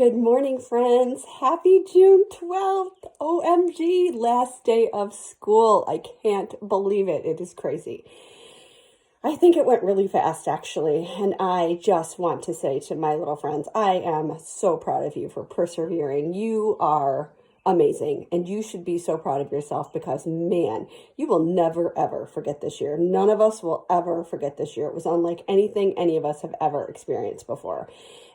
Good morning, friends. Happy June 12th. OMG, last day of school. I can't believe it. It is crazy. I think it went really fast, actually. And I just want to say to my little friends, I am so proud of you for persevering. You are amazing. And you should be so proud of yourself because, man, you will never, ever forget this year. None of us will ever forget this year. It was unlike anything any of us have ever experienced before.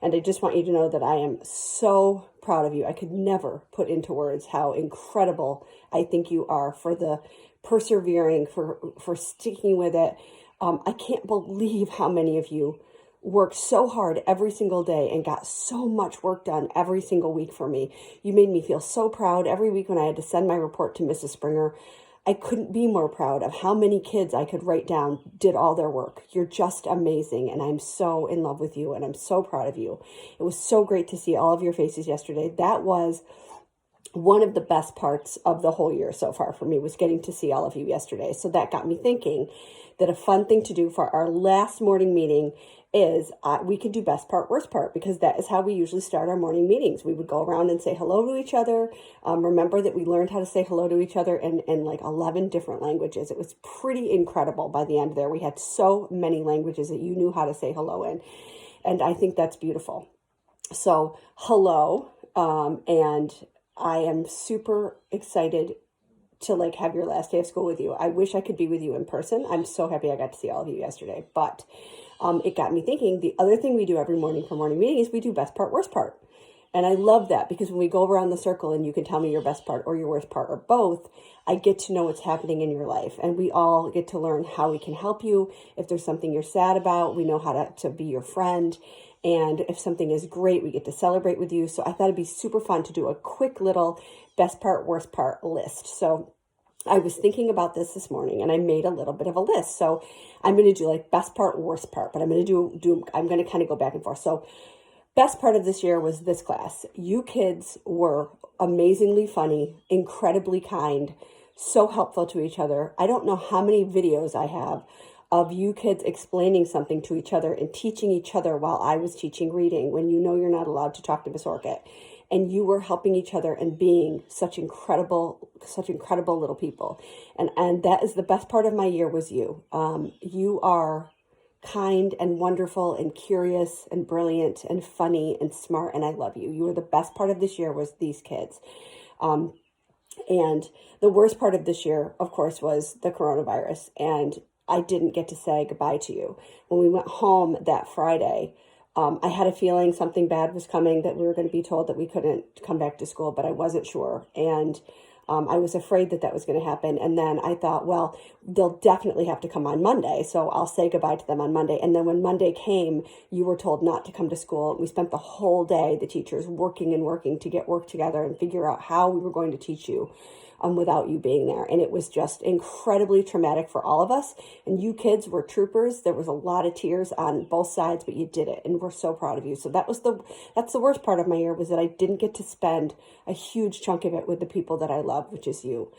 And I just want you to know that I am so proud of you. I could never put into words how incredible I think you are for the persevering, for sticking with it. I can't believe how many of you worked so hard every single day and got so much work done every single week for me. You made me feel so proud every week when I had to send my report to Mrs. Springer. I couldn't be more proud of how many kids I could write down did all their work. You're just amazing, and I'm so in love with you, and I'm so proud of you. It was so great to see all of your faces yesterday. That was one of the best parts of the whole year so far for me, was getting to see all of you yesterday. So that got me thinking that a fun thing to do for our last morning meeting is we could do best part, worst part, because that is how we usually start our morning meetings. We would go around and say hello to each other. Remember that we learned how to say hello to each other in like 11 different languages. It was pretty incredible by the end there. We had so many languages that you knew how to say hello in. And I think that's beautiful. So hello, and I am super excited to have your last day of school with you. I wish I could be with you in person. I'm so happy I got to see all of you yesterday, but it got me thinking. The other thing we do every morning for morning meeting is we do best part, worst part. And I love that because when we go around the circle and you can tell me your best part or your worst part or both, I get to know what's happening in your life. And we all get to learn how we can help you. If there's something you're sad about, we know how to be your friend. And if something is great, we get to celebrate with you. So I thought it'd be super fun to do a quick little best part, worst part list. So I was thinking about this morning and I made a little bit of a list. So I'm going to do best part, worst part, but I'm going to I'm going to kind of go back and forth. So best part of this year was this class. You kids were amazingly funny, incredibly kind, so helpful to each other. I don't know how many videos I have of you kids explaining something to each other and teaching each other while I was teaching reading, when you know you're not allowed to talk to Miss Orchid. And you were helping each other and being such incredible little people. And that is the best part of my year, was you. You are kind and wonderful and curious and brilliant and funny and smart, and I love you. You were the best part of this year, was these kids. And the worst part of this year, of course, was the coronavirus. And I didn't get to say goodbye to you. When we went home that Friday, I had a feeling something bad was coming, that we were going to be told that we couldn't come back to school, but I wasn't sure. And I was afraid that was going to happen. And then I thought, well, they'll definitely have to come on Monday, so I'll say goodbye to them on Monday. And then when Monday came, you were told not to come to school. We spent the whole day, the teachers, working to get work together and figure out how we were going to teach you without you being there. And it was just incredibly traumatic for all of us. And you kids were troopers. There was a lot of tears on both sides, but you did it. And we're so proud of you. So that's the worst part of my year, was that I didn't get to spend a huge chunk of it with the people that I love, which is you.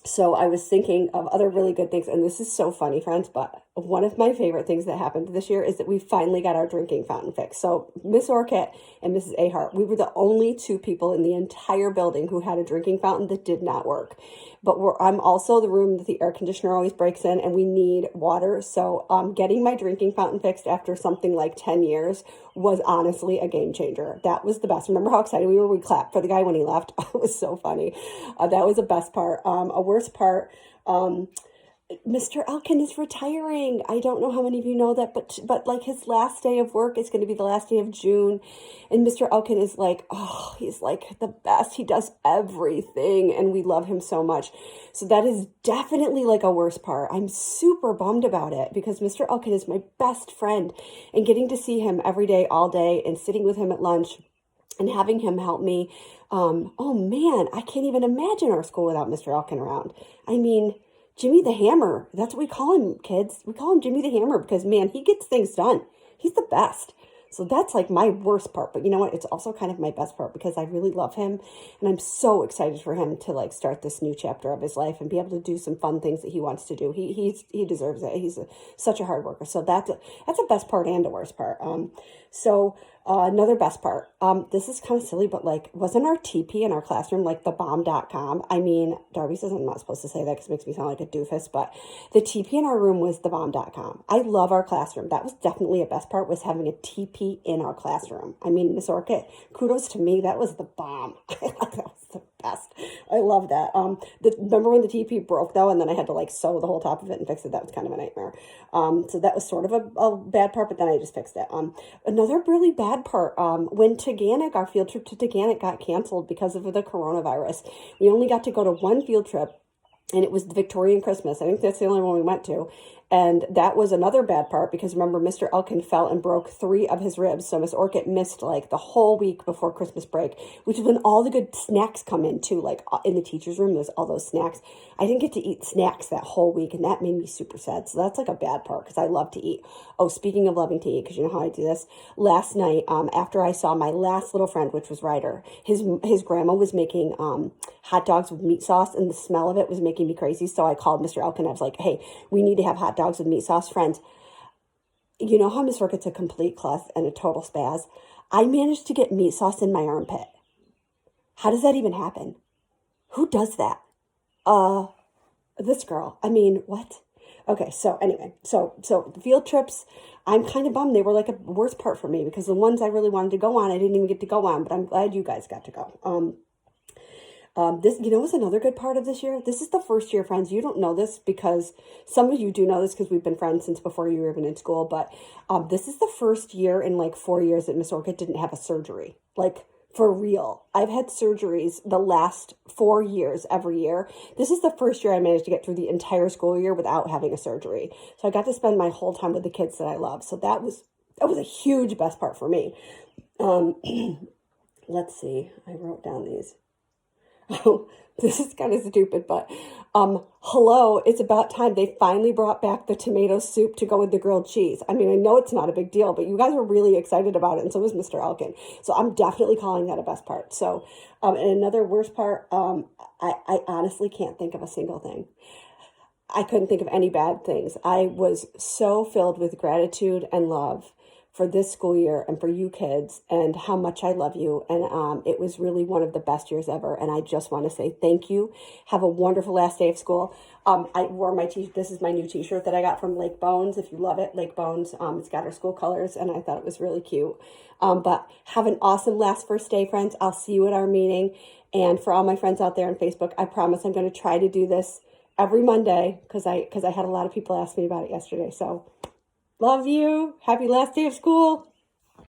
So I was thinking of other really good things, and this is so funny, friends, but one of my favorite things that happened this year is that we finally got our drinking fountain fixed. So Miss Orchid and Mrs. Ahart, we were the only two people in the entire building who had a drinking fountain that did not work. But I'm also the room that the air conditioner always breaks in, and we need water. So getting my drinking fountain fixed after something like 10 years was honestly a game changer. That was the best. Remember how excited we were? We clapped for the guy when he left. It was so funny. That was the best part. A worst part, Mr. Elkin is retiring. I don't know how many of you know that, but his last day of work is going to be the last day of June. And Mr. Elkin is he's the best. He does everything, and we love him so much. So that is definitely a worst part. I'm super bummed about it because Mr. Elkin is my best friend, and getting to see him every day, all day, and sitting with him at lunch and having him help me. Oh man, I can't even imagine our school without Mr. Elkin around. I mean, Jimmy the Hammer. That's what we call him, kids. We call him Jimmy the Hammer because, man, he gets things done. He's the best. So that's my worst part. But you know what? It's also kind of my best part because I really love him. And I'm so excited for him to start this new chapter of his life and be able to do some fun things that he wants to do. He deserves it. He's such a hard worker. So that's a best part and a worst part. So another best part, this is kind of silly, but like, wasn't our TP in our classroom like thebomb.com? I mean, Darby says I'm not supposed to say that because it makes me sound like a doofus, but the TP in our room was thebomb.com. I love our classroom. That was definitely a best part, was having a TP in our classroom. I mean, Miss Orchid, kudos to me. That was the bomb. That was the best. I love that. Remember when the TP broke though, and then I had to like sew the whole top of it and fix it? That was kind of a nightmare. So that was sort of a bad part, but then I just fixed it. Another really bad part, when Taganic, our field trip to Taganic got canceled because of the coronavirus. We only got to go to one field trip, and it was the Victorian Christmas. I think that's the only one we went to. And that was another bad part because remember, Mr. Elkin fell and broke 3 of his ribs. So Miss Orchid missed like the whole week before Christmas break, which is when all the good snacks come in too. Like in the teacher's room, there's all those snacks. I didn't get to eat snacks that whole week, and that made me super sad. So that's like a bad part because I love to eat. Oh, speaking of loving to eat, because you know how I do this. Last night, after I saw my last little friend, which was Ryder, his grandma was making hot dogs with meat sauce, and the smell of it was making me crazy. So I called Mr. Elkin. I was like, hey, we need to have hot dogs with meat sauce. Friends, you know how Miss Orchid's a complete klutz and a total spaz? I managed to get meat sauce in my armpit. How does that even happen? Who does that? This girl. I mean, what? Okay, so anyway, so the field trips, I'm kind of bummed. They were like a worst part for me because the ones I really wanted to go on, I didn't even get to go on, but I'm glad you guys got to go. This, you know, was another good part of this year. This is the first year, friends. You don't know this because some of you do know this because we've been friends since before you were even in school. But this is the first year in like 4 years that Miss Orchid didn't have a surgery. Like for real. I've had surgeries the last 4 years every year. This is the first year I managed to get through the entire school year without having a surgery. So I got to spend my whole time with the kids that I love. So that was a huge best part for me. Let's see. I wrote down these. Oh, this is kind of stupid, but hello, it's about time. They finally brought back the tomato soup to go with the grilled cheese. I mean, I know it's not a big deal, but you guys were really excited about it, and so was Mr. Elkin. So I'm definitely calling that a best part. So, and another worst part, I honestly can't think of a single thing. I couldn't think of any bad things. I was so filled with gratitude and love for this school year and for you kids and how much I love you. And it was really one of the best years ever. And I just want to say thank you. Have a wonderful last day of school. I wore my this is my new t-shirt that I got from Lake Bones. If you love it, Lake Bones. It's got our school colors and I thought it was really cute. But have an awesome first day, friends. I'll see you at our meeting. And for all my friends out there on Facebook, I promise I'm going to try to do this every Monday because I had a lot of people ask me about it yesterday. So love you. Happy last day of school.